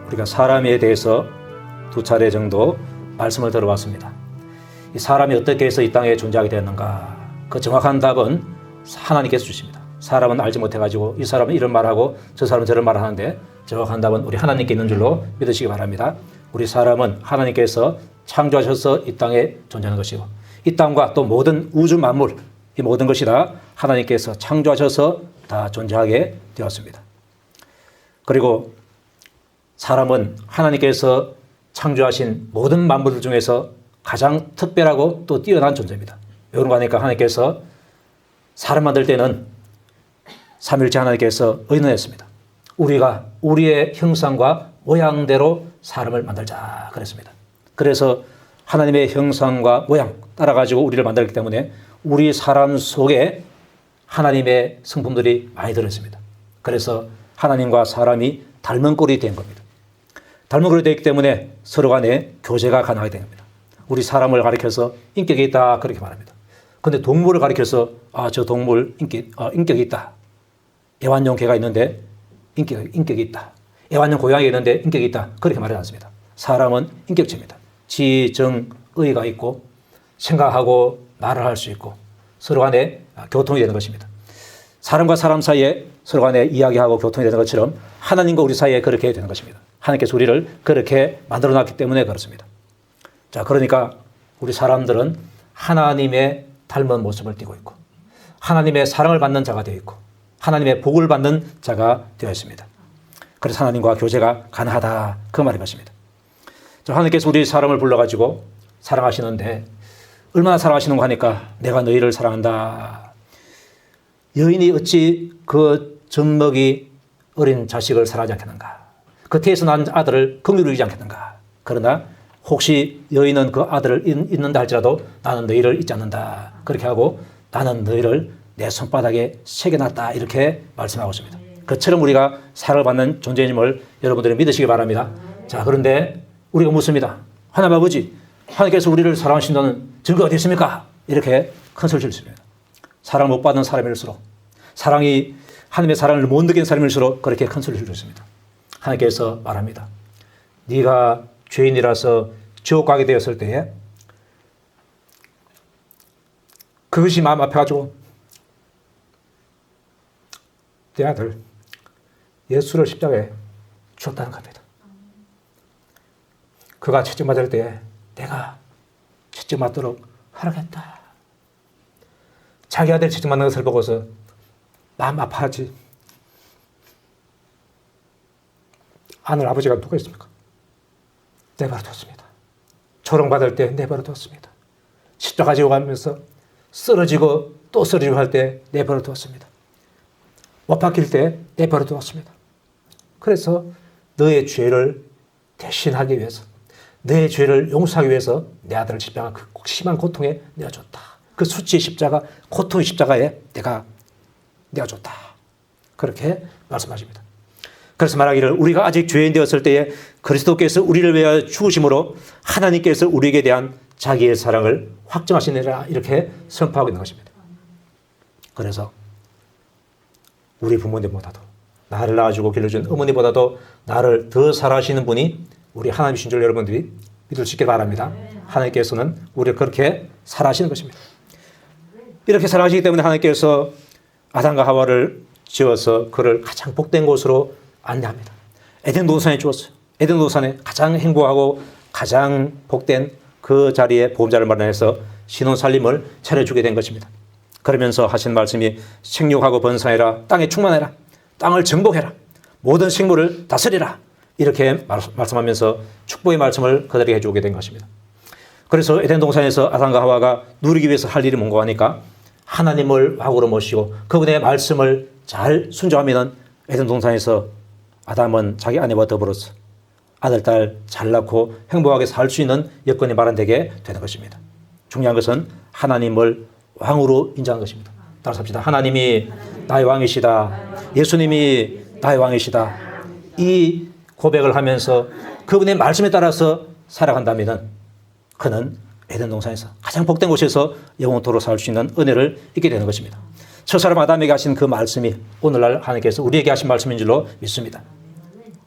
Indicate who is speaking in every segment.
Speaker 1: 우리가 사람에 대해서 2차례 정도 말씀을 들어봤습니다. 이 사람이 어떻게 해서 이 땅에 존재하게 되었는가? 그 정확한 답은 하나님께서 주십니다. 사람은 알지 못해가지고 이 사람은 이런 말하고 저 사람은 저런 말을 하는데 정확한 답은 우리 하나님께 있는 줄로 믿으시기 바랍니다. 우리 사람은 하나님께서 창조하셔서 이 땅에 존재하는 것이고 이 땅과 또 모든 우주 만물 이 모든 것이 다 하나님께서 창조하셔서 다 존재하게 되었습니다. 그리고 사람은 하나님께서 창조하신 모든 만물들 중에서 가장 특별하고 또 뛰어난 존재입니다. 왜 그런가 하니까 하나님께서 사람 만들 때는 삼일째 하나님께서 의논했습니다. 우리가 우리의 형상과 모양대로 사람을 만들자 그랬습니다. 그래서 하나님의 형상과 모양 따라가지고 우리를 만들기 때문에 우리 사람 속에 하나님의 성품들이 많이 들어있습니다. 그래서 하나님과 사람이 닮은 꼴이 된 겁니다. 닮은 꼴이 되기 때문에 서로 간에 교제가 가능하게 된 겁니다. 우리 사람을 가리켜서 인격이 있다 그렇게 말합니다. 그런데 동물을 가리켜서 저 동물 인격이 있다. 애완용 개가 있는데 인격이 있다. 애완용 고양이가 있는데 인격이 있다. 그렇게 말하지 않습니다. 사람은 인격체입니다. 지정의가 있고 생각하고 말을 할 수 있고 서로 간에 교통이 되는 것입니다. 사람과 사람 사이에 서로 간에 이야기하고 교통이 되는 것처럼 하나님과 우리 사이에 그렇게 되는 것입니다. 하나님께서 우리를 그렇게 만들어 놨기 때문에 그렇습니다. 자, 그러니까 우리 사람들은 하나님의 닮은 모습을 띠고 있고 하나님의 사랑을 받는 자가 되어 있고 하나님의 복을 받는 자가 되어 있습니다. 그래서 하나님과 교제가 가능하다 그 말인 것입니다. 자, 하나님께서 우리 사람을 불러가지고 사랑하시는데 얼마나 사랑하시는가 하니까 내가 너희를 사랑한다. 여인이 어찌 그 젖먹이 어린 자식을 사랑하지 않겠는가? 그 태에서 난 아들을 긍휼히 여기지 않겠는가? 그러나 혹시 여인은 그 아들을 잊는다 할지라도 나는 너희를 잊지 않는다. 그렇게 하고 나는 너희를 내 손바닥에 새겨놨다. 이렇게 말씀하고 있습니다. 그처럼 우리가 사랑을 받는 존재임을 여러분들이 믿으시기 바랍니다. 자, 그런데 우리가 묻습니다. 하나님 아버지, 하나님께서 우리를 사랑하신다는 증거가 어디 있습니까? 이렇게 큰 소리를 칩니다. 사랑을 못 받는 사람일수록 하나님의 사랑을 못 느끼는 사람일수록 그렇게 큰 소리를 지르습니다. 하나님께서 말합니다. 네가 죄인이라서 지옥 가게 되었을 때에 그것이 마음 아파가지고 내 아들 예수를 십자가에 죽었다는 겁니다. 그가 채찍 맞을 때에 내가 채찍 맞도록 허락했다. 자기 아들 채찍 맞는 것을 보고서 마음 아파하지. 하늘 아버지가 누가 있습니까? 내버려 뒀습니다. 조롱받을 때 내버려 뒀습니다. 십자가 지고 가면서 쓰러지고 또 쓰러지고 할 때 내버려 두었습니다. 못 박힐 때 내버려 두었습니다. 그래서 너의 죄를 대신하기 위해서 내 죄를 용서하기 위해서 내 아들을 십자가 그 심한 고통에 내어줬다. 그 수치의 십자가, 고통의 십자가에 내가 내어줬다. 그렇게 말씀하십니다. 그래서 말하기를 우리가 아직 죄인 되었을 때에 그리스도께서 우리를 위하여 죽으심으로 하나님께서 우리에게 대한 자기의 사랑을 확정하시느라 이렇게 선포하고 있는 것입니다. 그래서 우리 부모님보다도 나를 낳아주고 길러준 어머니보다도 나를 더 사랑하시는 분이 우리 하나님이신 줄 여러분들이 믿을 수 있길 바랍니다. 하나님께서는 우리를 그렇게 사랑하시는 것입니다. 이렇게 사랑하시기 때문에 하나님께서 아담과 하와를 지어서 그를 가장 복된 곳으로 안내합니다. 에덴 동산에 주었어요. 에덴 동산에 가장 행복하고 가장 복된 그 자리에 보험자를 마련해서 신혼 살림을 차려주게 된 것입니다. 그러면서 하신 말씀이 생육하고 번성해라. 땅에 충만해라. 땅을 정복해라. 모든 식물을 다스리라. 이렇게 말씀하면서 축복의 말씀을 그들에게 해주게 된 것입니다. 그래서 에덴 동산에서 아담과 하와가 누리기 위해서 할 일이 뭔가 하니까 하나님을 왕으로 모시고 그분의 말씀을 잘 순종하면 에덴 동산에서 아담은 자기 아내와 더불어서 아들, 딸 잘 낳고 행복하게 살 수 있는 여건이 마련되게 되는 것입니다. 중요한 것은 하나님을 왕으로 인정하는 것입니다. 따라서 합시다. 하나님이 나의 왕이시다. 예수님이 나의 왕이시다. 이 고백을 하면서 그분의 말씀에 따라서 살아간다면 그는 에덴 동산에서 가장 복된 곳에서 영원토록 살 수 있는 은혜를 얻게 되는 것입니다. 첫사람 아담에게 하신 그 말씀이 오늘날 하나님께서 우리에게 하신 말씀인 줄로 믿습니다.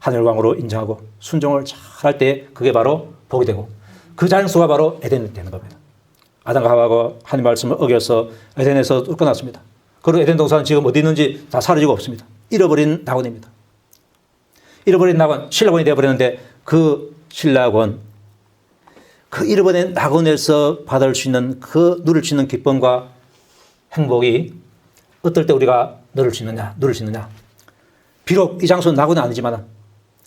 Speaker 1: 하늘 왕으로 인정하고 순종을 잘할 때 그게 바로 복이 되고 그 장소가 바로 에덴이 되는 겁니다. 아담과 하와가 하나님 말씀을 어겨서 에덴에서 쫓겨났습니다. 그리고 에덴 동산은 지금 어디 있는지 다 사라지고 없습니다. 잃어버린 낙원입니다. 잃어버린 낙원, 신락원이 되어버렸는데 그 신락원, 그 잃어버린 낙원에서 받을 수 있는 그 누릴 수 있는 기쁨과 행복이 어떨 때 우리가 누릴 수 있느냐. 비록 이 장소는 낙원은 아니지만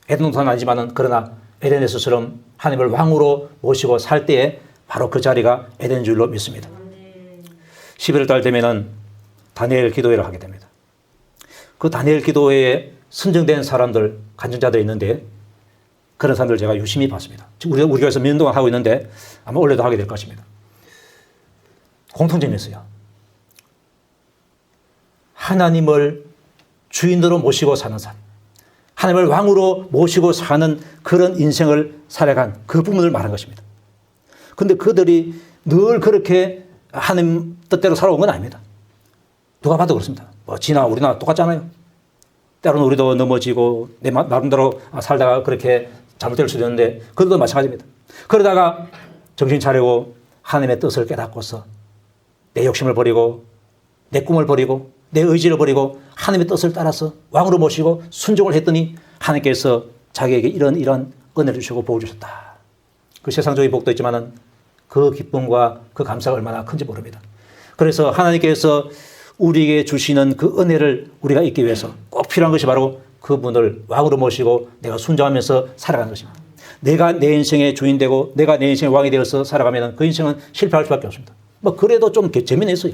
Speaker 1: 에덴 동산은 아니지만 그러나 에덴에서처럼 하나님을 왕으로 모시고 살 때에 바로 그 자리가 에덴인 줄로 믿습니다. 11월 달 되면은 다니엘 기도회를 하게 됩니다. 그 다니엘 기도회에 선정된 사람들, 간증자들이 있는데 그런 사람들 제가 유심히 봤습니다. 지금 우리 교회에서 몇 년 동안 하고 있는데 아마 원래도 하게 될 것입니다. 공통점이 있어요. 하나님을 주인으로 모시고 사는 삶, 하나님을 왕으로 모시고 사는 그런 인생을 살아간 그 부분을 말한 것입니다. 그런데 그들이 늘 그렇게 하나님 뜻대로 살아온 건 아닙니다. 누가 봐도 그렇습니다. 지나 우리나 똑같잖아요. 때로는 우리도 넘어지고 내 나름대로 살다가 그렇게 잘못될 수도 있는데 그들도 마찬가지입니다. 그러다가 정신 차리고 하나님의 뜻을 깨닫고서 내 욕심을 버리고 내 꿈을 버리고 내 의지를 버리고 하나님의 뜻을 따라서 왕으로 모시고 순종을 했더니 하나님께서 자기에게 이런 은혜를 주시고 복을 주셨다. 그 세상적인 복도 있지만은 그 기쁨과 그 감사가 얼마나 큰지 모릅니다. 그래서 하나님께서 우리에게 주시는 그 은혜를 우리가 잊기 위해서 꼭 필요한 것이 바로 그분을 왕으로 모시고 내가 순종하면서 살아가는 것입니다. 내가 내 인생의 주인 되고 내가 내 인생의 왕이 되어서 살아가면 그 인생은 실패할 수밖에 없습니다. 그래도 좀 재미있어요.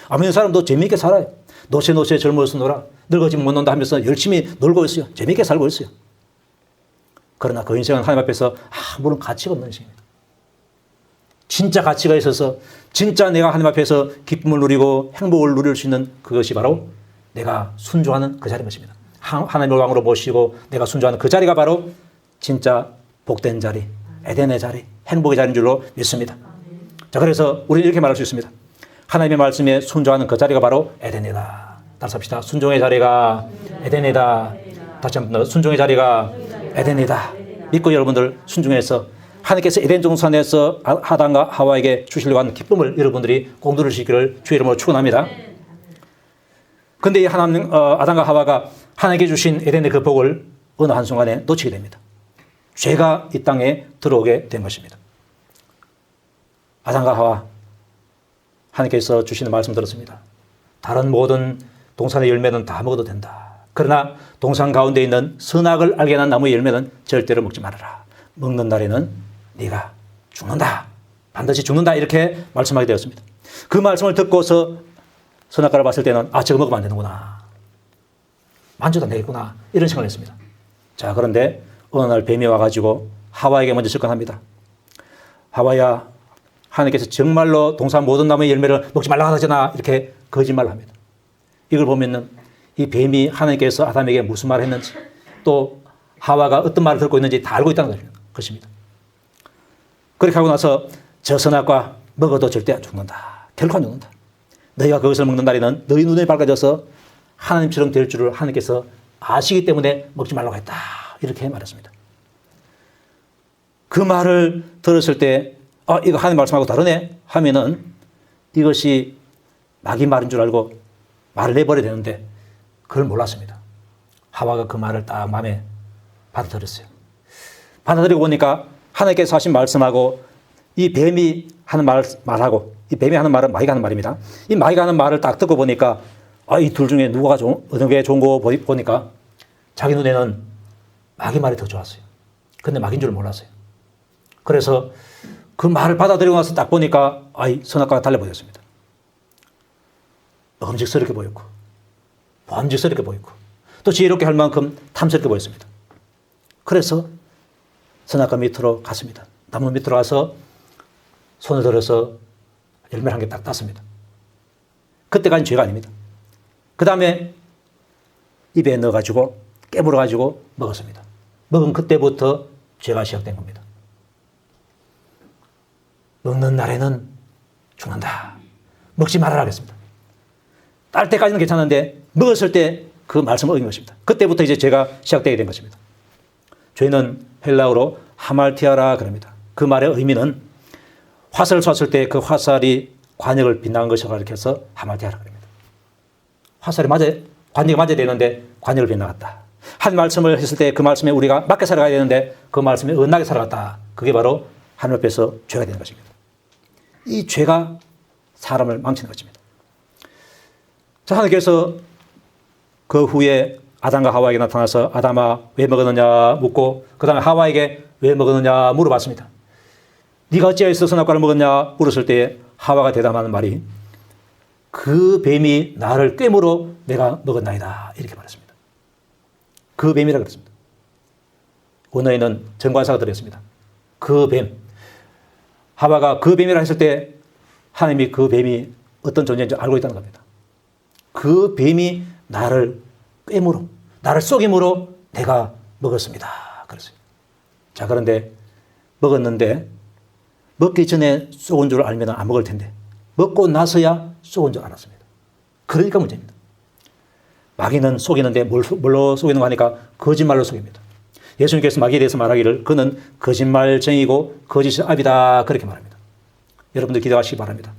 Speaker 1: 아무 사람도 재미있게 살아요. 노세 젊어서 놀아. 늙어지면 못 논다 하면서 열심히 놀고 있어요. 재미있게 살고 있어요. 그러나 그 인생은 하나님 앞에서 아무런 가치가 없는 인생입니다. 진짜 가치가 있어서 진짜 내가 하나님 앞에서 기쁨을 누리고 행복을 누릴 수 있는 그것이 바로 내가 순종하는 그 자리인 것입니다. 하나님을 왕으로 모시고 내가 순종하는 그 자리가 바로 진짜 복된 자리, 에덴의 자리, 행복의 자리인 줄로 믿습니다. 자, 그래서 우리는 이렇게 말할 수 있습니다. 하나님의 말씀에 순종하는 그 자리가 바로 에덴이다. 따라서 합시다. 순종의 자리가 에덴이다. 다시 한번 더 순종의 자리가 에덴이다. 믿고 여러분들 순종해서 하나님께서 에덴 동산에서 아담과 하와에게 주시려고 하는 기쁨을 여러분들이 꼭 누리시기를 주의 이름으로 축원합니다. 그런데 이 아담과 하와가 하나님께 주신 에덴의 그 복을 어느 한순간에 놓치게 됩니다. 죄가 이 땅에 들어오게 된 것입니다. 아담과 하와, 하나님께서 주시는 말씀 들었습니다. 다른 모든 동산의 열매는 다 먹어도 된다. 그러나 동산 가운데 있는 선악을 알게 한 나무의 열매는 절대로 먹지 말아라. 먹는 날에는 네가 죽는다. 반드시 죽는다. 이렇게 말씀하게 되었습니다. 그 말씀을 듣고서 선악과를 봤을 때는 저거 먹으면 안 되는구나. 만져도 안 되겠구나. 이런 생각을 했습니다. 자, 그런데 어느 날 뱀이 와가지고 하와에게 먼저 접근합니다. 하와야, 하나님께서 정말로 동산 모든 나무의 열매를 먹지 말라고 하잖아. 이렇게 거짓말을 합니다. 이걸 보면은 이 뱀이 하나님께서 아담에게 무슨 말을 했는지 또 하와가 어떤 말을 듣고 있는지 다 알고 있다는 것입니다. 그렇게 하고 나서 저 선악과 먹어도 절대 안 죽는다. 결코 안 죽는다. 너희가 그것을 먹는 날에는 너희 눈에 밝아져서 하나님처럼 될 줄을 하나님께서 아시기 때문에 먹지 말라고 했다. 이렇게 말했습니다. 그 말을 들었을 때 이거 하나님 말씀하고 다르네 하면은 이것이 마귀 말인 줄 알고 말을 내버려야 되는데 그걸 몰랐습니다. 하와가 그 말을 딱 마음에 받아들였어요. 받아들이고 보니까 하나님께서 하신 말씀하고 이 뱀이 하는 말하고 이 뱀이 하는 말은 마귀가 하는 말입니다. 이 마귀가 하는 말을 딱 듣고 보니까 이 둘 중에 누가 어느 게 좋은 거 보니까 자기 눈에는 마귀 말이 더 좋았어요. 근데 마귀인 줄 몰랐어요. 그래서 그 말을 받아들이고 나서 딱 보니까 선악과가 달라보였습니다. 먹음직스럽게 보였고 보암직스럽게 보였고 또 지혜롭게 할 만큼 탐스럽게 보였습니다. 그래서 선악과 밑으로 갔습니다. 나무 밑으로 가서 손을 들어서 열매를 한 개 딱 땄습니다. 그때까지는 죄가 아닙니다. 그 다음에 입에 넣어가지고 깨물어가지고 먹었습니다. 먹은 그때부터 죄가 시작된 겁니다. 먹는 날에는 죽는다. 먹지 말아라 하겠습니다. 딸 때까지는 괜찮은데 먹었을 때 그 말씀을 어긴 것입니다. 그때부터 이제 죄가 시작되게 된 것입니다. 죄는 헬라어로 하말티아라 그럽니다. 그 말의 의미는 화살을 쐈을 때 그 화살이 관역을 빗나간 것을 가리켜서 하말티아라 그럽니다. 화살이 관역이 맞아야 되는데 관역을 빗나갔다. 한 말씀을 했을 때 그 말씀에 우리가 맞게 살아가야 되는데 그 말씀에 엇나게 살아갔다. 그게 바로 하늘 앞에서 죄가 되는 것입니다. 이 죄가 사람을 망치는 것입니다. 자, 하나님께서 그 후에 아담과 하와에게 나타나서 아담아 왜 먹었느냐 묻고 그 다음에 하와에게 왜 먹었느냐 물어봤습니다. 네가 어찌하여서 선악과를 먹었냐 물었을 때 하와가 대답하는 말이 그 뱀이 나를 꿰물어 내가 먹었나이다 이렇게 말했습니다. 그 뱀이라 그랬습니다. 원어에는 정관사가 들었습니다. 그 뱀. 하와가 그 뱀이라 했을 때 하나님이 그 뱀이 어떤 존재인지 알고 있다는 겁니다. 그 뱀이 나를 꿰물어 나를 속임으로 내가 먹었습니다. 그랬어요. 자, 그런데 먹었는데 먹기 전에 쏘은 줄 알면 안 먹을 텐데 먹고 나서야 쏘은 줄 알았습니다. 그러니까 문제입니다. 마귀는 속이는데 뭘로 속이는 거 하니까 거짓말로 속입니다. 예수님께서 마귀에 대해서 말하기를 그는 거짓말쟁이고 거짓의 아비다 그렇게 말합니다. 여러분들 기도하시기 바랍니다.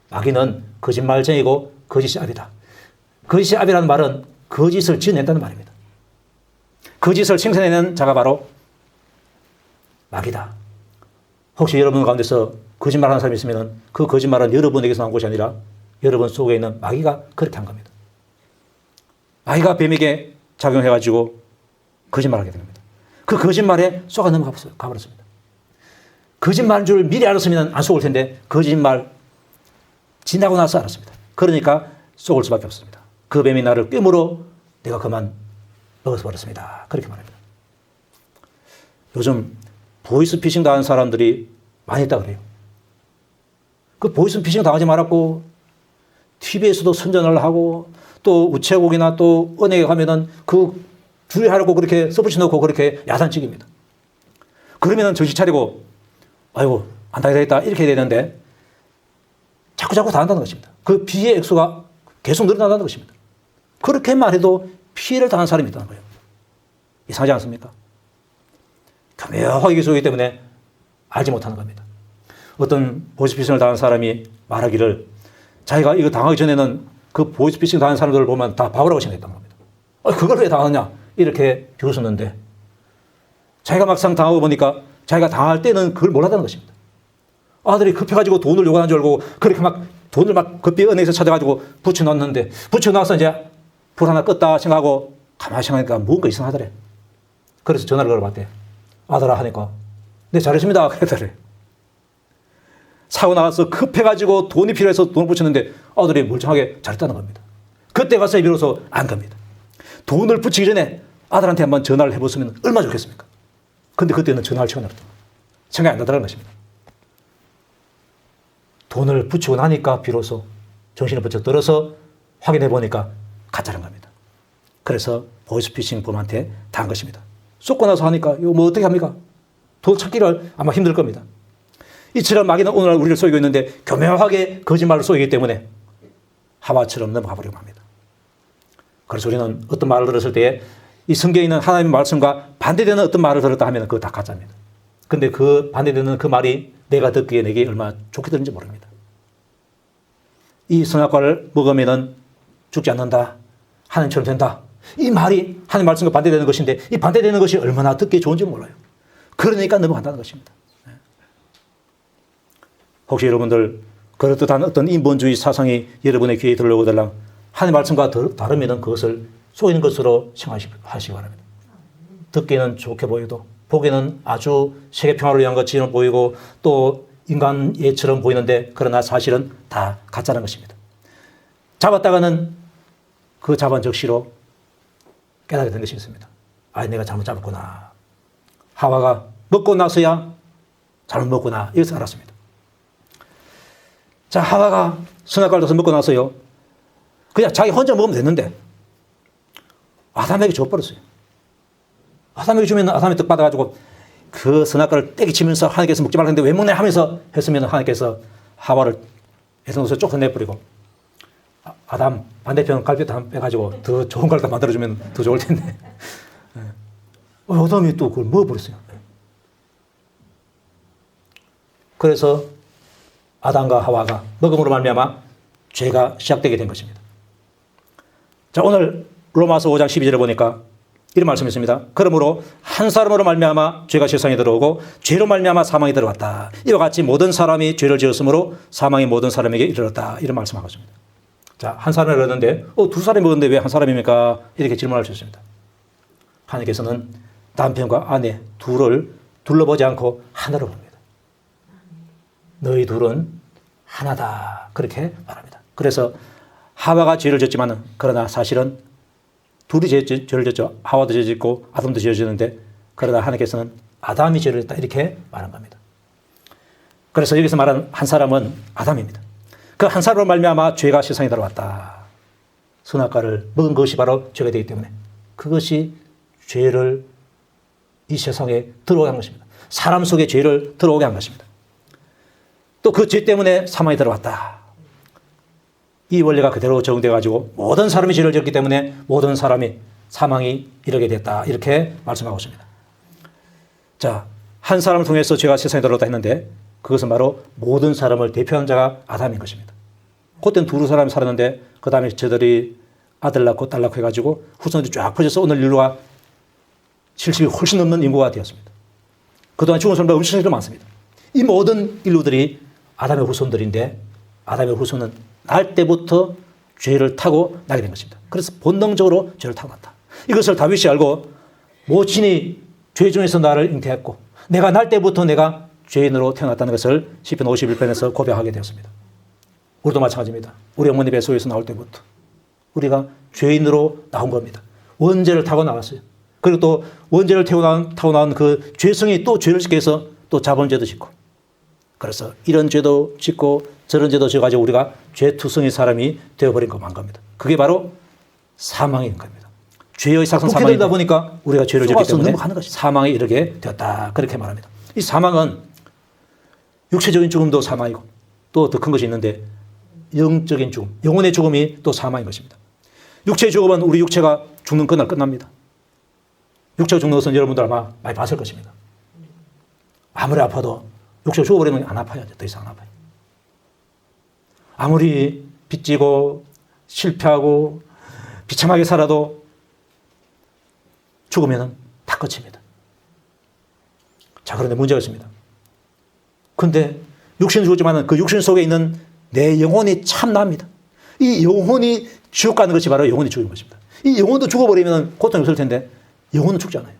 Speaker 1: 마귀는 거짓말쟁이고 거짓의 아비다. 거짓의 아비라는 말은 거짓을 지어낸다는 말입니다. 거짓을 생산해낸 자가 바로 마귀다. 혹시 여러분 가운데서 거짓말하는 사람이 있으면 그 거짓말은 여러분에게서 나온 것이 아니라 여러분 속에 있는 마귀가 그렇게 한 겁니다. 마귀가 뱀에게 작용해가지고 거짓말하게 된 겁니다. 그 거짓말에 쏘가 넘어가버렸습니다. 거짓말인 줄 미리 알았으면 안 속을 텐데 거짓말 지나고 나서 알았습니다. 그러니까 속을 수밖에 없습니다. 그 뱀이 나를 꿰물어 내가 그만 먹어서 버렸습니다. 그렇게 말합니다. 요즘 보이스피싱 당한 사람들이 많이 있다 그래요. 그 보이스피싱 당하지 말았고 TV에서도 선전을 하고 또 우체국이나 또 은행에 가면은 그 주의하라고 그렇게 써붙여 놓고 그렇게 야단치기입니다. 그러면은 정신 차리고 아이고 안 당하겠다 이렇게 해야 되는데 자꾸 당한다는 것입니다. 그 피해 액수가 계속 늘어난다는 것입니다. 그렇게만 해도 피해를 당한 사람이 있다는 거예요. 이상하지 않습니까? 교묘하게 계속이기 때문에 알지 못하는 겁니다. 어떤 보이스피싱을 당한 사람이 말하기를 자기가 이거 당하기 전에는 그 보이스피싱 당한 사람들을 보면 다 바보라고 생각했다는 겁니다. 그걸 왜 당하느냐 이렇게 비웃었는데 자기가 막상 당하고 보니까 자기가 당할 때는 그걸 몰랐다는 것입니다. 아들이 급해가지고 돈을 요구하는 줄 알고 그렇게 막 돈을 막 급히 은행에서 찾아가지고 붙여놨는데 붙여놔서 이제 불 하나 껐다 생각하고 가만히 생각하니까 뭔가 이상하더래. 그래서 전화를 걸어봤대. 아들아 하니까 네 잘했습니다 그랬더래. 사고 나가서 급해가지고 돈이 필요해서 돈을 붙였는데 아들이 멀쩡하게 잘했다는 겁니다. 그때 가서 비로소 안 갑니다. 돈을 붙이기 전에 아들한테 한번 전화를 해봤으면 얼마나 좋겠습니까? 근데 그때는 전화할 시간이 없다. 생각이 안 나더라는 것입니다. 돈을 붙이고 나니까 비로소 정신을 번쩍 들어서 확인해 보니까 가짜란 겁니다. 그래서 보이스피싱 범한테 당한 것입니다. 쏟고 나서 하니까 이거 뭐 어떻게 합니까? 돈 찾기를 아마 힘들 겁니다. 이처럼 마귀는 오늘날 우리를 속이고 있는데 교묘하게 거짓말로 속이기 때문에 하와처럼 넘어가 버리고 합니다. 그래서 우리는 어떤 말을 들었을 때 이 성경에 있는 하나님의 말씀과 반대되는 어떤 말을 들었다 하면 그거 다 가짜입니다. 근데 그 반대되는 그 말이 내가 듣기에 내게 얼마나 좋게 들는지 모릅니다. 이 선악과를 먹으면 죽지 않는다. 하나님처럼 된다. 이 말이 하나님 말씀과 반대되는 것인데 이 반대되는 것이 얼마나 듣기 좋은지 몰라요. 그러니까 넘어간다는 것입니다. 혹시 여러분들 그럴듯한 어떤 인본주의 사상이 여러분의 귀에 들어오더라 하나님 말씀과 다르면 그것을 속이는 것으로 생각하시기 바랍니다. 듣기는 좋게 보여도 보기에는 아주 세계 평화를 위한 것처럼 보이고 또 인간 예처럼 보이는데 그러나 사실은 다 가짜라는 것입니다. 잡았다가는 그 잡은 적시로 깨닫게 된 것이 있습니다. 아, 내가 잘못 잡았구나. 하와가 먹고 나서야 잘못 먹구나. 이것을 알았습니다. 자, 하와가 선악과를 다 먹고 나서요. 그냥 자기 혼자 먹으면 됐는데 아담에게 줘버렸어요. 아담에게 주면 아담이 떡 받아가지고 그 선악과를 떼기치면서 하나님께서 먹지 말라 했는데 왜 먹냐 하면서 했으면 하나님께서 하와를 에덴에서 쫓아내버리고 아담 반대편 갈비뼈 한 빼가지고 더 좋은 걸 다 만들어주면 더 좋을 텐데 아담이 또 그걸 먹어버렸어요. 그래서 아담과 하와가 먹음으로 말미암아 죄가 시작되게 된 것입니다. 자, 오늘 로마서 5장 12절에 보니까 이런 말씀이 있습니다. 그러므로 한 사람으로 말미암아 죄가 세상에 들어오고 죄로 말미암아 사망이 들어왔다. 이와 같이 모든 사람이 죄를 지었으므로 사망이 모든 사람에게 이르렀다. 이런 말씀하고 있습니다. 자, 한 사람이 그러는데 두 사람이 먹었는데 왜 한 사람입니까? 이렇게 질문할 수 있습니다. 하나님께서는 남편과 아내 둘을 둘러보지 않고 하나로 봅니다. 너희 둘은 하나다. 그렇게 말합니다. 그래서 하와가 죄를 졌지만 그러나 사실은 둘이 죄를 졌죠. 하와도 죄를 짓고 아담도 죄를 졌는데 그러나 하나님께서는 아담이 죄를 졌다. 이렇게 말한 겁니다. 그래서 여기서 말하는 한 사람은 아담입니다. 그 한 사람으로 말미암아 죄가 세상에 들어왔다. 선악과를 먹은 것이 바로 죄가 되기 때문에 그것이 죄를 이 세상에 들어오게 한 것입니다. 사람 속에 죄를 들어오게 한 것입니다. 또 그 죄 때문에 사망이 들어왔다. 이 원리가 그대로 적용되어 가지고 모든 사람이 죄를 지었기 때문에 모든 사람이 사망이 이르게 됐다. 이렇게 말씀하고 있습니다. 자, 한 사람을 통해서 죄가 세상에 들어왔다 했는데 그것은 바로 모든 사람을 대표하는 자가 아담인 것입니다. 그때는 두 사람이 살았는데 그 다음에 저들이 아들 낳고 딸 낳고 해가지고 후손들이 쫙 퍼져서 오늘 인류가 70이 훨씬 넘는 인구가 되었습니다. 그동안 죽은 사람들 엄청 많습니다. 이 모든 인류들이 아담의 후손들인데 아담의 후손은 날 때부터 죄를 타고 나게 된 것입니다. 그래서 본능적으로 죄를 타고 났다. 이것을 다윗이 알고 모친이 죄 중에서 나를 잉태했고 내가 날 때부터 내가 죄인으로 태어났다는 것을 시편 51편에서 고백하게 되었습니다. 우리도 마찬가지입니다. 우리 어머니 뱃속에서 나올 때부터 우리가 죄인으로 나온 겁니다. 원죄를 타고 나왔어요. 그리고 또 원죄를 타고 나온 그 죄성이 또 죄를 짓게 해서 또 자범죄도 짓고 그래서 이런 죄도 짓고 저런 죄도 지어가지고 우리가 죄투성이 사람이 되어버린 것만 겁니다. 그게 바로 사망인 겁니다. 죄의 사건 사망이다 보니까 우리가 죄를 짓기 때문에 사망에 이르게 되었다. 그렇게 말합니다. 이 사망은 육체적인 죽음도 사망이고 또 더 큰 것이 있는데 영적인 죽음, 영혼의 죽음이 또 사망인 것입니다. 육체의 죽음은 우리 육체가 죽는 그날 끝납니다. 육체가 죽는 것은 여러분들 아마 많이 봤을 것입니다. 아무리 아파도 육체가 죽어버리면 안 아파요. 더 이상 안 아파요. 아무리 빚지고 실패하고 비참하게 살아도 죽으면 다 끝입니다. 자, 그런데 문제가 있습니다. 근데 육신은 죽었지만 그 육신 속에 있는 내 영혼이 참납니다. 이 영혼이 지옥 가는 것이 바로 영혼이 죽은 것입니다. 이 영혼도 죽어버리면 고통이 없을 텐데 영혼은 죽지 않아요.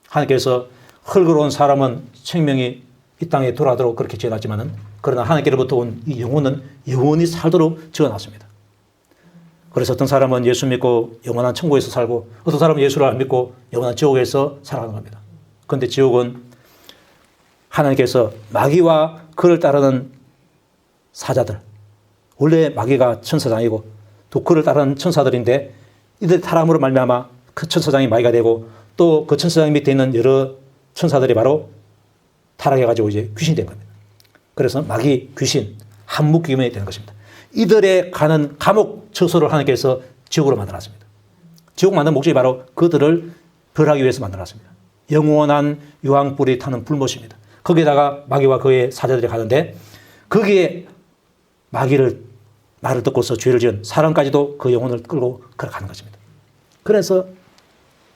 Speaker 1: 하나님께서 흙으로 온 사람은 생명이 이 땅에 돌아도록 그렇게 지어놨지만은 그러나 하나님께로부터 온 이 영혼은 영원히 살도록 지어놨습니다. 그래서 어떤 사람은 예수 믿고 영원한 천국에서 살고 어떤 사람은 예수를 안 믿고 영원한 지옥에서 살아가는 겁니다. 그런데 지옥은 하나님께서 마귀와 그를 따르는 사자들, 원래 마귀가 천사장이고 또 그를 따르는 천사들인데 이들 타락함으로 말미암아 그 천사장이 마귀가 되고 또 그 천사장 밑에 있는 여러 천사들이 바로 타락해가지고 이제 귀신이 된 겁니다. 그래서 마귀, 귀신, 한묵귀금이 되는 것입니다. 이들의 가는 감옥 처소를 하나님께서 지옥으로 만들었습니다. 지옥 만든 목적이 바로 그들을 벌하기 위해서 만들었습니다. 영원한 유황불이 타는 불못입니다. 거기에다가 마귀와 그의 사자들이 가는데 거기에 마귀를 말을 듣고서 죄를 지은 사람까지도 그 영혼을 끌고 걸어가는 것입니다. 그래서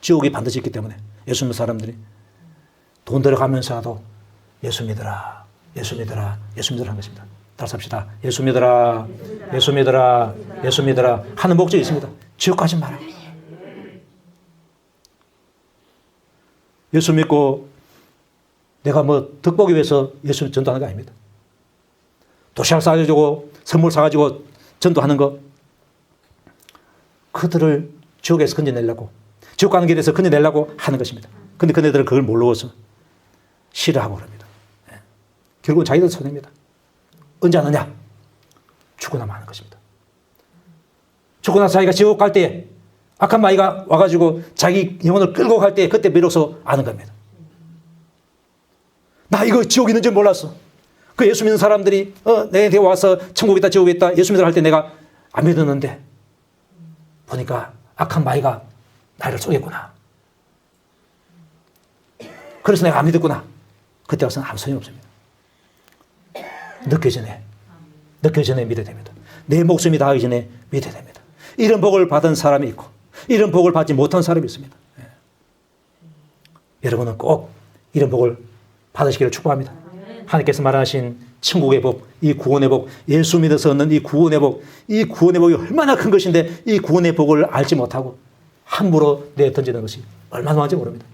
Speaker 1: 지옥이 반드시 있기 때문에 예수 믿는 사람들이 돈 들어가면서라도 예수 믿으라, 예수 믿으라, 예수 믿으라 하는 것입니다. 따라서 합시다. 예수 믿으라, 예수 믿으라, 예수 믿으라 하는 목적이 있습니다. 지옥 가지 마라. 예수 믿고 내가 뭐 덕보기 위해서 예수 전도하는 게 아닙니다. 도시락 사가지고 선물 사가지고 전도하는 거 그들을 지옥에서 건져내려고 지옥 가는 길에서 건져내려고 하는 것입니다. 그런데 그네들은 그걸 모르고서 싫어하고 그럽니다. 결국은 자기들 손해입니다. 언제 하느냐? 죽고 나면 하는 것입니다. 죽고 나서 자기가 지옥 갈 때 악한 마귀가 와가지고 자기 영혼을 끌고 갈 때 그때 비로소 아는 겁니다. 나 이거 지옥 있는 줄 몰랐어. 그 예수 믿는 사람들이 내게 와서 천국이 있다 지옥이 있다 예수 믿으라 할 때 내가 안 믿었는데 보니까 악한 마귀가 나를 쏘겠구나. 그래서 내가 안 믿었구나. 그때 와서는 아무 소용이 없습니다. 늦기 전에 믿어야 됩니다. 내 목숨이 다하기 전에 믿어야 됩니다. 이런 복을 받은 사람이 있고 이런 복을 받지 못한 사람이 있습니다. 여러분은 꼭 이런 복을 받으시기를 축복합니다. 하나님께서 말하신 천국의 복, 이 구원의 복, 예수 믿어서 얻는 이 구원의 복, 이 구원의 복이 얼마나 큰 것인데 이 구원의 복을 알지 못하고 함부로 내던지는 것이 얼마나 많은지 모릅니다.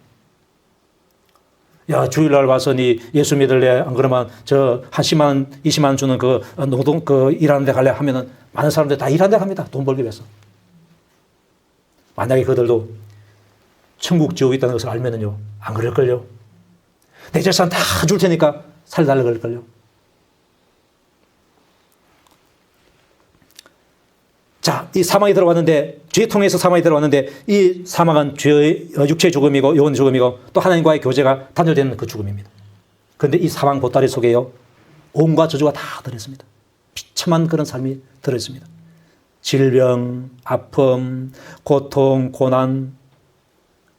Speaker 1: 야, 주일날 와서 니 예수 믿을래? 안 그러면 저 한 10만, 20만 주는 그 노동, 일하는 데 갈래? 하면은 많은 사람들 다 일하는 데 갑니다. 돈 벌기 위해서. 만약에 그들도 천국 지옥이 있다는 것을 알면은요, 안 그럴걸요? 내 재산 다 줄 테니까 살달라 그럴걸요? 자, 이 사망이 들어왔는데, 죄 통해서 사망이 들어왔는데, 이 사망은 죄의 육체의 죽음이고, 영혼의 죽음이고, 또 하나님과의 교제가 단절되는 그 죽음입니다. 그런데 이 사망 보따리 속에요, 온갖 저주가 다 들어있습니다. 비참한 그런 삶이 들어있습니다. 질병, 아픔, 고통, 고난,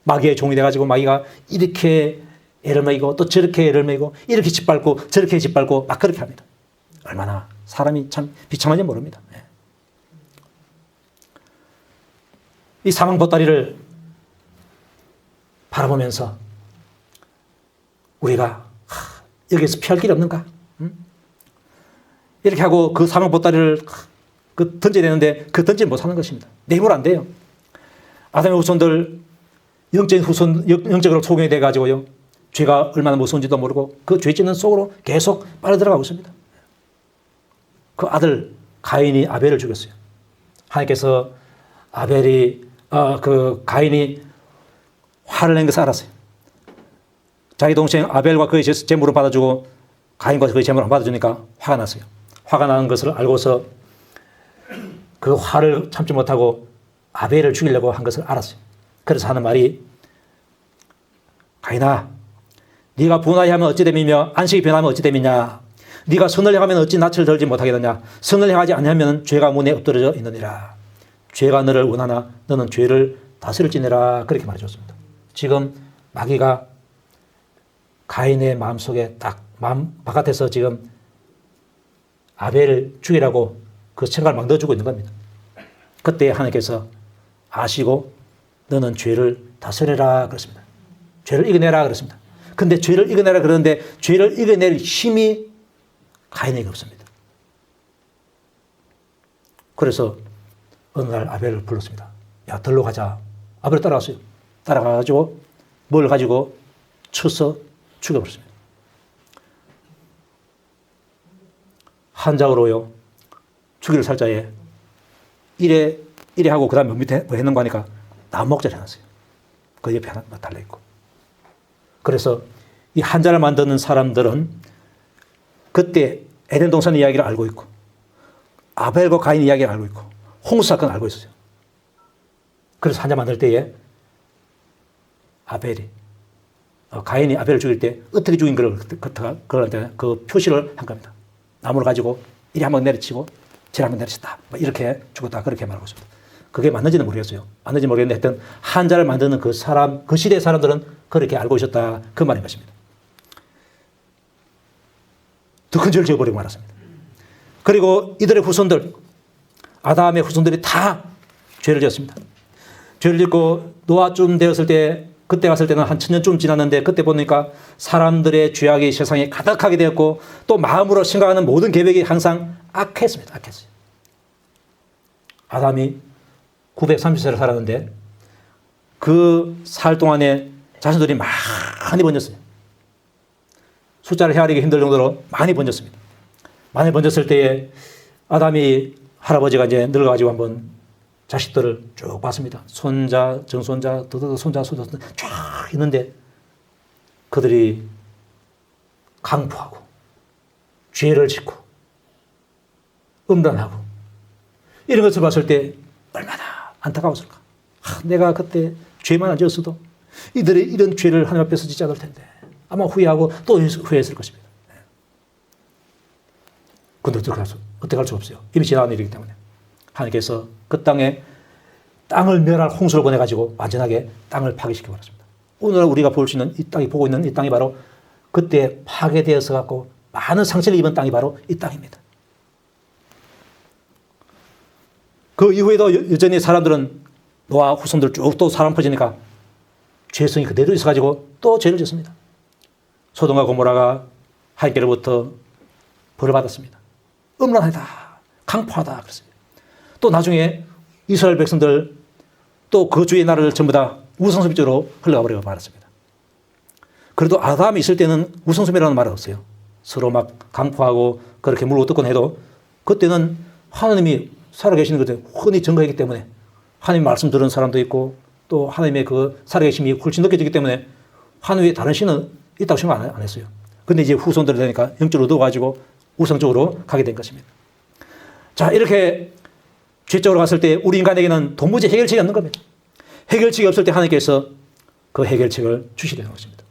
Speaker 1: 마귀의 종이 돼가지고 마귀가 이렇게 애를 먹이고, 또 저렇게 애를 먹이고, 이렇게 짓밟고, 저렇게 짓밟고, 막 그렇게 합니다. 얼마나 사람이 참 비참한지 모릅니다. 이 사망 보따리를 바라보면서 우리가 여기서 피할 길이 없는가? 이렇게 하고 그 사망 보따리를 던져야 되는데 그 던지지 못하는 것입니다. 내 힘으로 안 돼요. 아담의 후손들 영적으로 소경이 돼가지고요. 죄가 얼마나 무서운지도 모르고 그 죄 짓는 속으로 계속 빨려들어가고 있습니다. 그 아들 가인이 아벨을 죽였어요. 하나님께서 가인이 화를 낸 것을 알았어요. 자기 동생 아벨과 그의 재물을 받아주고 가인과 그의 재물을 안 받아주니까 화가 났어요. 화가 나는 것을 알고서 그 화를 참지 못하고 아벨을 죽이려고 한 것을 알았어요. 그래서 하는 말이, 가인아, 네가 분하게 하면 어찌 됨이며 안식이 변하면 어찌 됨이냐. 네가 선을 행하면 어찌 낯을 들지 못하겠느냐. 선을 행하지 아니하면 죄가 문에 엎드러져 있느니라. 죄가 너를 원하나 너는 죄를 다스릴지니라. 그렇게 말해줬습니다. 지금 마귀가 가인의 마음속에 딱 마음 바깥에서 지금 아벨을 죽이라고 그 생각을 막 넣어주고 있는 겁니다. 그때 하나님께서 아시고 너는 죄를 다스려라 그랬습니다. 죄를 이겨내라 그랬습니다. 근데 죄를 이겨내라 그러는데 죄를 이겨낼 힘이 가인에게 없습니다. 그래서 어느 날 아벨을 불렀습니다. 야, 들로 가자. 아벨을 따라갔어요. 따라가가지고 뭘 가지고 쳐서 죽여버렸습니다. 한장으로요, 죽이를 살자에 이래 하고 그 다음에 밑에 뭐 했는가 하니까 나무 목자를 해놨어요. 그 옆에 하나 달려있고. 그래서 이 한자를 만드는 사람들은 그때 에덴 동산 이야기를 알고 있고 아벨과 가인 이야기를 알고 있고 홍수 사건을 알고 있었어요. 그래서 한자 만들 때에 가인이 아벨을 죽일 때 어떻게 죽인 걸 그 표시를 한 겁니다. 나무를 가지고 이리 한번 내리치고 저리 한번 내리쳤다. 이렇게 죽었다. 그렇게 말하고 있습니다. 그게 맞는지는 모르겠어요. 맞는지 모르겠는데 하여튼 한자를 만드는 그 시대의 사람들은 그렇게 알고 있었다. 그 말인 것입니다. 더 큰 죄를 지어버리고 말았습니다. 그리고 이들의 후손들, 아담의 후손들이 다 죄를 지었습니다. 죄를 짓고 노아쯤 되었을 때, 그때 갔을 때는 한 1000년쯤 지났는데 그때 보니까 사람들의 죄악이 세상에 가득하게 되었고 또 마음으로 생각하는 모든 계획이 항상 악했습니다. 악했어요. 아담이 930세를 살았는데 그 살 동안에 자손들이 많이 번졌어요. 숫자를 헤아리기 힘들 정도로 많이 번졌습니다. 많이 번졌을 때에 아담이 할아버지가 이제 늙어가지고 한번 자식들을 쭉 봤습니다. 손자, 정손자, 손자 쫙 있는데 그들이 강포하고 죄를 짓고 음란하고 이런 것을 봤을 때 얼마나 안타까웠을까. 내가 그때 죄만 안 지었어도 이들이 이런 죄를 하나님 앞에서 짓지 않을 텐데 아마 후회하고 또 후회했을 것입니다. 그런데 어떻게 할 수 없어요. 이미 지나간 일이기 때문에 하나님께서 그 땅에 땅을 멸할 홍수를 보내가지고 완전하게 땅을 파괴시켜 버렸습니다. 오늘 우리가 볼 수 있는 이 땅이, 보고 있는 이 땅이 바로 그때 파괴되어서 갖고 많은 상처를 입은 땅이 바로 이 땅입니다. 그 이후에도 여전히 사람들은 노아 후손들 쭉 또 사람 퍼지니까 죄성이 그대로 있어가지고 또 죄를 짓습니다. 소돔과 고모라가 하인께로부터 벌을 받았습니다. 음란하다, 강포하다 그랬습니다. 또 나중에 이스라엘 백성들 또 그 주의 나라를 전부 다 우상숭배적으로 흘러가 버리고 말았습니다. 그래도 아담이 있을 때는 우상숭배라는 말은 없어요. 서로 막 강포하고 그렇게 물고 뜯곤 해도 그때는 하나님이 살아계시는 것을 흔히 증거했기 때문에 하나님 말씀 들은 사람도 있고 또 하나님의 그 살아계심이 훨씬 느껴지기 때문에 하나님의 다른 신은 있다고 생각 안 했어요. 근데 이제 후손들이 되니까 영적으로 얻어가지고 우상적으로 가게 된 것입니다. 자, 이렇게 죄적으로 갔을 때 우리 인간에게는 도무지 해결책이 없는 겁니다. 해결책이 없을 때 하나님께서 그 해결책을 주시게 되는 것입니다.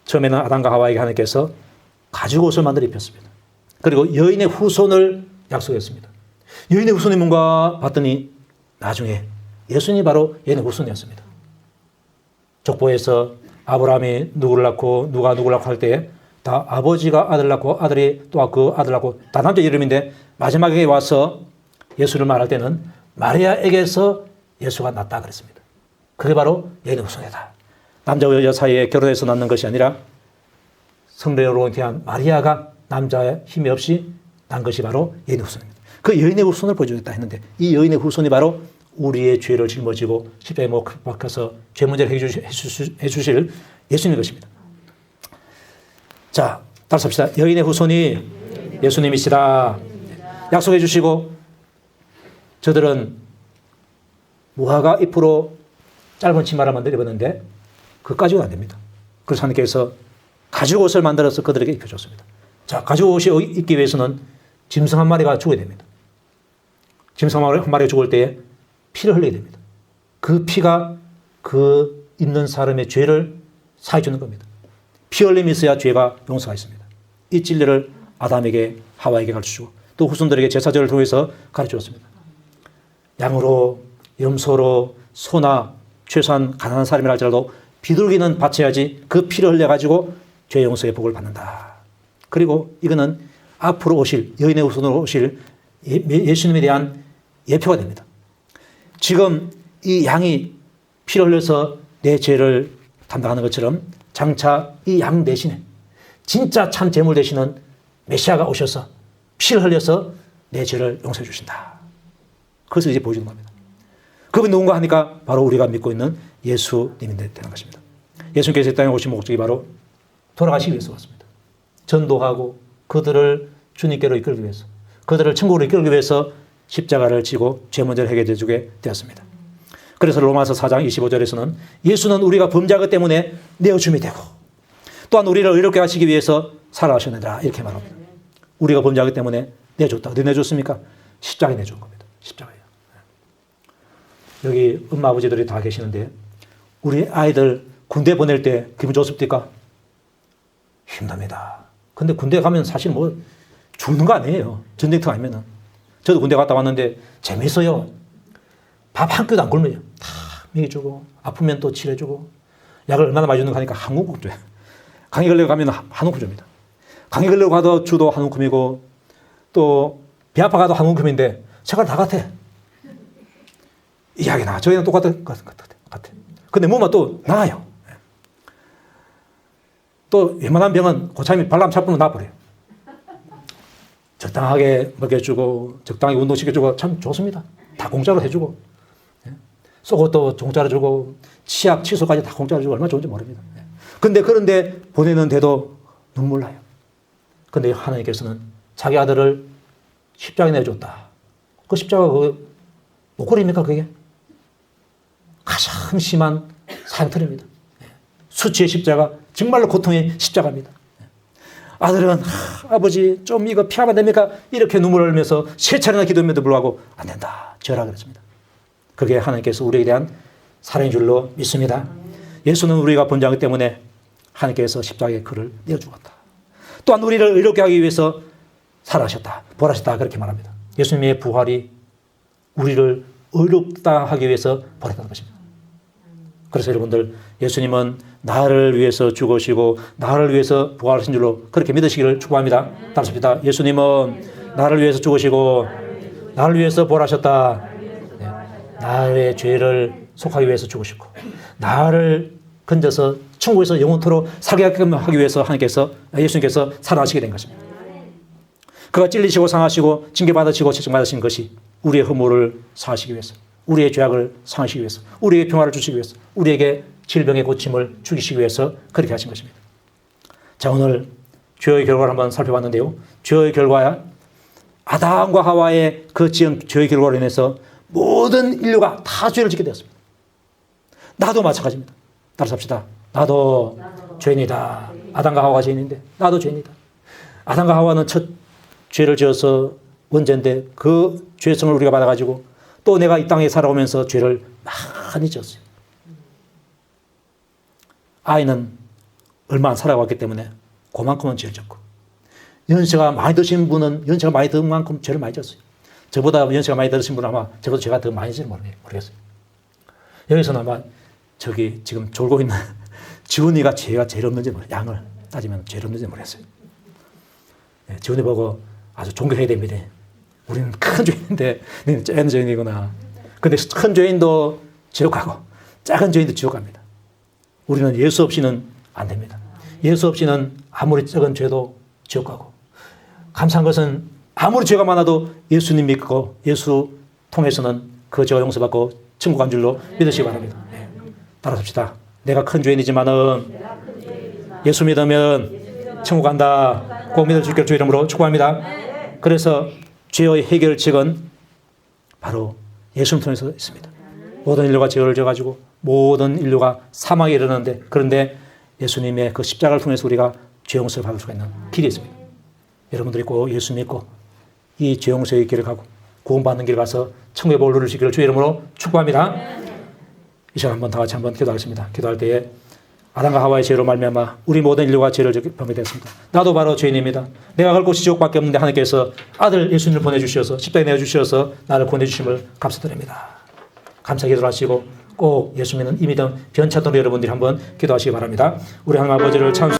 Speaker 1: 처음에는 아담과 하와에게 하나님께서 가죽옷을 만들어 입혔습니다. 그리고 여인의 후손을 약속했습니다. 여인의 후손이 뭔가 봤더니 나중에 예수님이 바로 여인의 후손이었습니다. 족보에서 아브라함이 누구를 낳고 누가 누구를 낳고 할 때 다 아버지가 아들 낳고 아들이 또 그 아들 낳고 다 남자 이름인데 마지막에 와서 예수를 말할 때는 마리아에게서 예수가 낳다 그랬습니다. 그게 바로 여인의 후손이다. 남자와 여자 사이에 결혼해서 낳는 것이 아니라 성례로 잉태한 마리아가 남자의 힘이 없이 난 것이 바로 여인의 후손입니다. 그 여인의 후손을 보여주겠다 했는데 이 여인의 후손이 바로 우리의 죄를 짊어지고 십자가에 못 박혀서 죄 문제를 해주실 예수님인 것입니다. 자, 따라서 합시다. 여인의 후손이 예수님이시다. 약속해 주시고 저들은 무화과 잎으로 짧은 치마를 만들어 입었는데 그까지는 안 됩니다. 그래서 하나님께서 가죽옷을 만들어서 그들에게 입혀줬습니다. 자, 가죽옷이 입기 위해서는 짐승 한 마리가 죽어야 됩니다. 짐승 한 마리가 죽을 때에 피를 흘려야 됩니다. 그 피가 그 있는 사람의 죄를 사해 주는 겁니다. 피 흘림이 있어야 죄가 용서가 있습니다. 이 진리를 아담에게 하와에게 가르쳐주고 또 후손들에게 제사절을 통해서 가르쳐줬습니다. 양으로 염소로 소나 최소한 가난한 사람이라 할지라도 비둘기는 바쳐야지 그 피를 흘려가지고 죄 용서의 복을 받는다. 그리고 이거는 앞으로 오실 여인의 후손으로 오실 예수님에 대한 예표가 됩니다. 지금 이 양이 피를 흘려서 내 죄를 담당하는 것처럼 장차 이 양 대신에 진짜 참 제물 되시는 메시아가 오셔서 피를 흘려서 내 죄를 용서해 주신다. 그것을 이제 보여주는 겁니다. 그분이 누군가 하니까 바로 우리가 믿고 있는 예수님이 되는 것입니다. 예수님께서 이 땅에 오신 목적이 바로 돌아가시기 위해서 왔습니다. 전도하고 그들을 주님께로 이끌기 위해서 그들을 천국으로 이끌기 위해서 십자가를 지고 죄 문제를 해결해 주게 되었습니다. 그래서 로마서 4장 25절에서는 예수는 우리가 범죄하기 때문에 내어줌이 되고 또한 우리를 의롭게 하시기 위해서 살아가셨느니라 이렇게 말합니다. 우리가 범죄하기 때문에 내줬다. 어디 내줬습니까? 십자가에 내준 겁니다. 십자가에. 여기 엄마 아버지들이 다 계시는데 우리 아이들 군대 보낼 때 기분 좋습니까? 힘듭니다. 근데 군대 가면 사실 뭐 죽는 거 아니에요. 전쟁터 아니면은. 저도 군대 갔다 왔는데 재밌어요. 밥 한 끼도 안 굶어요. 다 먹여주고 아프면 또 치료해주고 약을 얼마나 많이 주는 거 하니까 한 움큼 줘요. 감기 걸려 가면 한 움큼 줍니다. 감기 걸려 가도 주도 한 움큼이고 또 배 아파 가도 한 움큼인데 색깔 다 같아. 이야기나 저희는 똑같아. 근데 몸은 또 나아요. 또 웬만한 병은 고참이 발람 차쁘면 나버려요. 적당하게 먹여주고 적당하게 운동시켜주고 참 좋습니다. 다 공짜로 해주고 속옷도 공짜로 주고 치약, 칫솔까지 다 공짜로 주고 얼마나 좋은지 모릅니다. 그런데 보내는데도 눈물 나요. 근데 하나님께서는 자기 아들을 십자가에 내줬다. 그 십자가 그 목걸이입니까 그게? 가장 심한 사형틀입니다. 수치의 십자가, 정말로 고통의 십자가입니다. 아들은 아버지 좀 이거 피하면 됩니까? 이렇게 눈물을 흘리면서 세 차례나 기도했음에도 불구하고 안 된다. 저라 그랬습니다. 그게 하나님께서 우리에 대한 사랑인 줄로 믿습니다. 예수는 우리가 범죄하기 때문에 하나님께서 십자가에 그를 내어주었다. 또한 우리를 의롭게 하기 위해서 살아하셨다. 부활하셨다. 그렇게 말합니다. 예수님의 부활이 우리를 의롭다 하기 위해서 보냈다는 것입니다. 그래서 여러분들 예수님은 나를 위해서 죽으시고 나를 위해서 부활하신 줄로 그렇게 믿으시기를 축복합니다. 따라합시다. 예수님은 나를 위해서 죽으시고 나를 위해서 부활하셨다. 네. 나의 죄를 속하기 위해서 죽으시고 나를 건져서 천국에서 영원토록 살게 하기 위해서 예수님께서 살아나시게 된 것입니다. 그가 찔리시고 상하시고 징계받으시고 채찍받으신 것이 우리의 허물을 사하시기 위해서, 우리의 죄악을 상하시기 위해서, 우리에게 평화를 주시기 위해서, 우리에게 질병의 고침을 주시기 위해서 그렇게 하신 것입니다. 자, 오늘 죄의 결과를 한번 살펴봤는데요. 죄의 결과야 아담과 하와의 그 지은 죄의 결과로 인해서 모든 인류가 다 죄를 짓게 되었습니다. 나도 마찬가지입니다. 따라서 합시다. 나도 죄인이다. 아담과 하와가 죄인인데 나도 죄인이다. 아담과 하와는 첫 죄를 지어서 원죄인데 그 죄성을 우리가 받아가지고 또 내가 이 땅에 살아오면서 죄를 많이 지었어요. 아이는 얼마 안 살아왔기 때문에 그만큼은 죄를 졌고, 연세가 많이 드신 분은 연세가 많이 든 만큼 죄를 많이 졌어요. 저보다 연세가 많이 드신 분은 아마 저보다 죄가 더 많이 지는 모르겠어요. 여기서는 아마 저기 지금 졸고 있는 지훈이가 죄가 제일 없는지 모르겠어요. 양을 따지면 제일 없는지 모르겠어요. 네, 지훈이 보고 아주 존경해야 됩니다. 우리는 큰 죄인인데 너는 작은 죄인이구나. 근데 큰 죄인도 지옥 가고 작은 죄인도 지옥 갑니다. 우리는 예수 없이는 안 됩니다. 예수 없이는 아무리 작은 죄도 지옥 가고, 감사한 것은 아무리 죄가 많아도 예수님 믿고 예수 통해서는 그 죄가 용서받고 천국 간 줄로 믿으시기 바랍니다. 네. 따라합시다. 내가 큰 죄인이지만은 예수 믿으면 천국 간다. 꼭 믿을 수 있기를 주 이름으로 축복합니다. 그래서 죄의 해결책은 바로 예수님 통해서 있습니다. 모든 인류가 죄를 져가지고 모든 인류가 사망에 이르는데, 그런데 예수님의 그 십자가를 통해서 우리가 죄 용서를 받을 수가 있는 길이 있습니다. 여러분들이 꼭 예수 믿고 이 죄 용서의 길을 가고 구원받는 길 가서 천국의 복을 누리시기를 주 이름으로 축복합니다. 이 시간 한번 다 같이 한번 기도하겠습니다. 기도할 때에 아담과 하와의 죄로 말미암아 우리 모든 인류가 죄를 범했습니다. 나도 바로 죄인입니다. 내가 갈 곳이 지옥밖에 없는데 하나님께서 아들 예수님을 보내주셔서 십자가에 내어주셔서 나를 구원해주심을 감사드립니다. 감사 기도를 하시고 꼭 예수 믿는 이 믿음 변찮도록 여러분들이 한번 기도하시기 바랍니다. 우리 하나님 아버지를 찬송